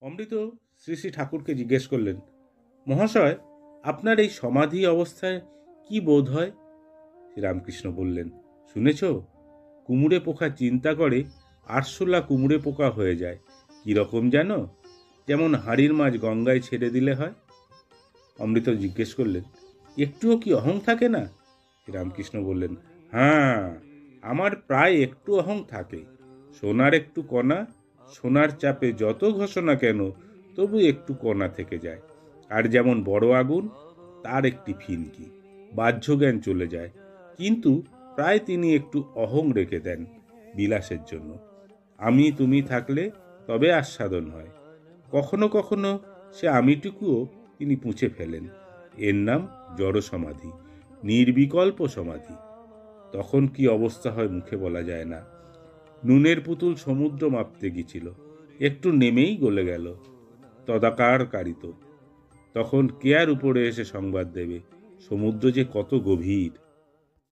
অমৃত শ্রী শ্রী ঠাকুরকে জিজ্ঞেস করলেন, মহাশয়, আপনার এই সমাধি অবস্থায় কি বোধ হয়? শ্রীরামকৃষ্ণ বললেন, শুনেছ, কুমুরে পোকা চিন্তা করে আরশোলা কুমুরে পোকা হয়ে যায়। কিরকম জানো? যেমন হাঁড়ির মাছ গঙ্গায় ছেড়ে দিলে হয়। অমৃত জিজ্ঞেস করলেন, একটুও কি অহং থাকে না? শ্রীরামকৃষ্ণ বললেন, হ্যাঁ, আমার প্রায় একটু অহং থাকে। সোনার একটু কণা, সোনার চাপে যত ঘোষণা কেন, তবু একটু কণা থেকে যায়। আর যেমন বড় আগুন, তার একটি ফিনকি, বাহ্য জ্ঞান চলে যায়, কিন্তু প্রায় তিনি একটু অহং রেখে দেন বিলাসের জন্য। আমি তুমি থাকলে তবে আস্বাদন হয়। কখনো কখনো সে আমিটুকুও তিনি পুঁছে ফেলেন। এর নাম জড় সমাধি, নির্বিকল্প সমাধি। তখন কি অবস্থা হয় মুখে বলা যায় না। নুনের পুতুল সমুদ্র মাপতে গিয়েছিল, একটু নেমেই গলে গেল। তদাকার কারিত। তখন কে আর উপরে এসে সংবাদ দেবে সমুদ্র যে কত গভীর।